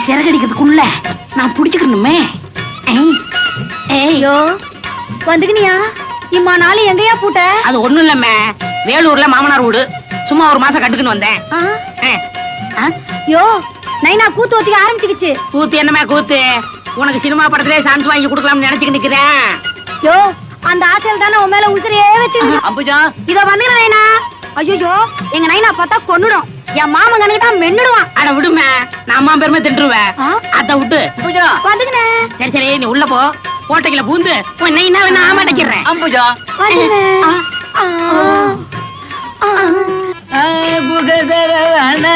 சிறகடிக்கிறதுக்குள்ள நான் புடிச்சுக்கணுமே. ஐயோ வந்துக்கினியா? இம்மா நாளை எங்கயா பூட்ட? அது ஒண்ணும் இல்லம்மே, வேலூர்ல மாமனார் வீடு, சும்மா ஒரு மாசம் கட்டுக்குன்னு வந்தேன். யோ நைனா கூத்து வச்சுக்க ஆரம்பிச்சுக்கிச்சு. கூத்து என்னமே கூத்து? உனக்கு சினிமா படத்திலே சான்ஸ் வாங்கி கொடுக்கலாம்னு நினைச்சுக்கிட்டு நிக்கிறேன். யோ அந்த ஆசையில தானே உன் மேல உசிரியே வச்சு அம்புஜா இத வந்துங்க நைனா. ஐயோ எங்க நைனா பார்த்தா கொன்னுடும். என் மாமன் கணக்கிட்டா மென்னுடுவான். அட விடுமே, நான் அம்மா பெருமை தின்றுவேன். அத விட்டு வந்துங்கண்ணே. சரி சரி, நீ உள்ள போ. கோட்டைக்குள்ள பூந்து என்ன வேணா ஆமாட்டக்கிறேன். அம்புஜா குகதரவன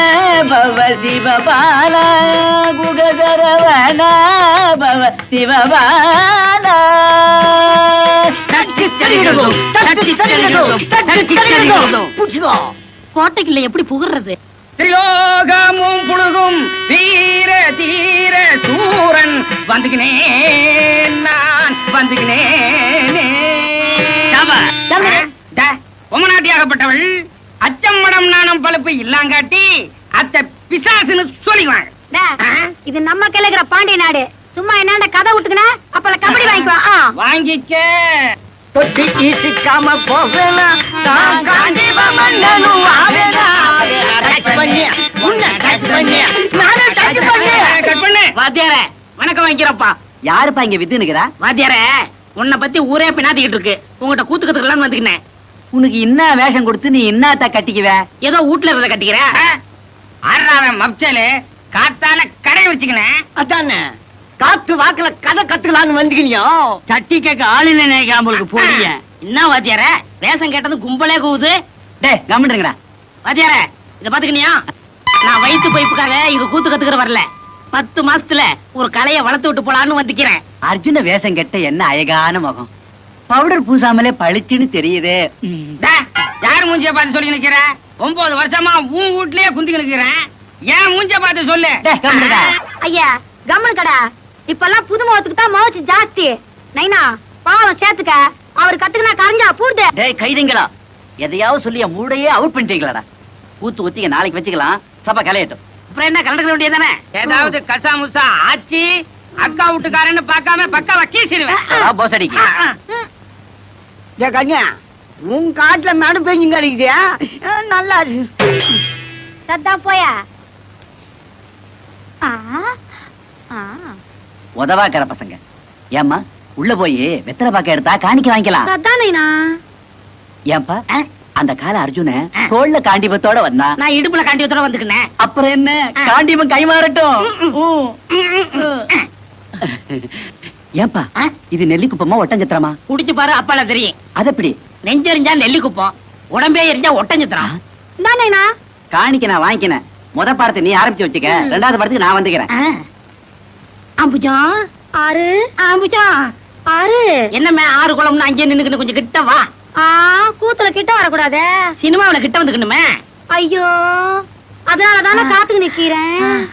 பவ சிவபால, குகதரவன பவ சிவபால. கோட்டைக்குள்ள எப்படி புகுறது? திரிலோகமும் புழுகும் வீர தீர சூரன் வந்துகினேன், நான் வந்துகினேன். உமநாட்டியாகப்பட்டவள் அச்சம்மடம் நாணம் பழுப்பு இல்லாங்காட்டி அத்த பிசாசுன்னு சொல்லிக்குவாங்க. இது நம்ம கிழக்குற பாண்டிய நாடு. சும்மா என்னண்ட கதை விட்டுக்கின அப்பல கபடி வாங்கிக்குவா. வாங்கிக்க தொட்டி ஈசிக்காம போவேனா, நான் காண்டிவா மன்னனும் ஆவேனா. டச் பண்ணி உன்னை டச் பண்ணி நானே டச் பண்ணி கட் பண்ணு. வாத்தியாரே வணக்கம் வாங்கிக்கிறப்பா. யாருப்பா இங்க வித்து நிக்கிறா? வாத்தியாரே உன்னை பத்தி ஊரே பின்னாத்திக்கிட்டு இருக்கு. உங்ககிட்ட கூத்து கத்துக்கலாம்னு வந்துக்கினேன். உனக்கு என்ன வேஷம் கொடுத்து நீ என்னத்த கட்டிக்குவ? ஏதோ வீட்டுல இருந்த கட்டிக்கிற. ஆறாவன் மப்சலு காத்தால கடை வச்சுக்கினேன். அதானே காத்து வாக்குல கதை கத்துக்கலான்னு வந்துக்கினியோ. சட்டி கேட்க ஆளு நினைக்காமலுக்கு போறீங்க. என்ன வாத்தியார வேஷம் கேட்டது கும்பலே கூவுது. டேய் கம்முன்றங்கடா. வாத்தியார இத பாத்துக்கினியா? நான் வயிற்று பைப்புக்காக இங்க கூத்து கத்துக்கிற வரல. 10 மாசத்துல ஒரு கலைய வளர்த்து விட்டு போலான்னு வந்துக்கிறேன். அர்ஜுன வேஷம் கெட்ட என்ன அழகான முகம், பவுடர் பூசாமலே பளிச்சுன்னு தெரியுது. யார் மூஞ்சிய பார்த்து சொல்லி நிக்கிற? 9 வருஷமா உன் வீட்லயே குந்தி நிக்கிறேன். ஏன் மூஞ்சிய பார்த்து சொல்லு. ஐயா கம்மனு கடா. இப்பெல்லாம் புது முகத்துக்கு தான் முகச்சு ஜாஸ்தி. நைனா பாவம் சேர்த்துக்க. அவர் கத்துக்கினா கரைஞ்சா பூடுது. டேய் கைதிங்களா, எதையாவது சொல்லி மூடையே அவுட் பண்ணிட்டீங்களாடா. ஊத்து ஊத்திக்க நாளைக்கு வச்சுக்கலாம். சப்பா கலையட்டும். அப்புறம் என்ன கலந்துக்க வேண்டியதானே? ஏதாவது கசா முசா ஆச்சி அக்கா வீட்டுக்காரன்னு பார்க்காம பக்காவா கீசிடுவேன். போசடிக்கு கன்யா உன் காட்டுல நடு பெஞ்சு கிடைக்குதியா? நல்லா சத்தான் போயா. உதவாக்கிற பசங்க. ஏம்மா உள்ள போய் வெத்தலை பாக்க எடுத்தா காணிக்க வாங்கிக்கலாம். சத்தான் நைனா. ஏன்பா அந்த கால அர்ஜுன தோல்ல காண்டிபத்தோட வந்தா, நான் இடுப்புல காண்டிபத்தோட வந்துக்கினேன். அப்புறம் என்ன காண்டிபம் கை மாறட்டும். ஏன்பா இது நெல்லி குப்பமா ஒட்டஞ்சத்திரமா? குடிச்சு பாரு அப்பால தெரியும். அது எப்படி? நெஞ்செறிஞ்சா நெல்லி குப்பம், உடம்பே எரிஞ்சா ஒட்டஞ்சத்திரம். நைனா காணிக்க நான் வாங்கிக்கினேன். முத பாடத்தை நீ ஆரம்பிச்சு வச்சுக்க, 2வது பாடத்துக்கு நான் வந்துக்கிறேன். அம்புஜா ஆறு அம்புஜா ஆறு. என்னமே 6 குளம்னு அங்கே நின்னுக்கிட்டு கொஞ்சம் கிட்ட வா. கூத்துல கிட்ட வரக்கூடாது. சினிமாவில கிட்ட வந்துக்கணுமே. ஐயோ அதனாலதானே காத்துக்கு நிக்கிறேன்.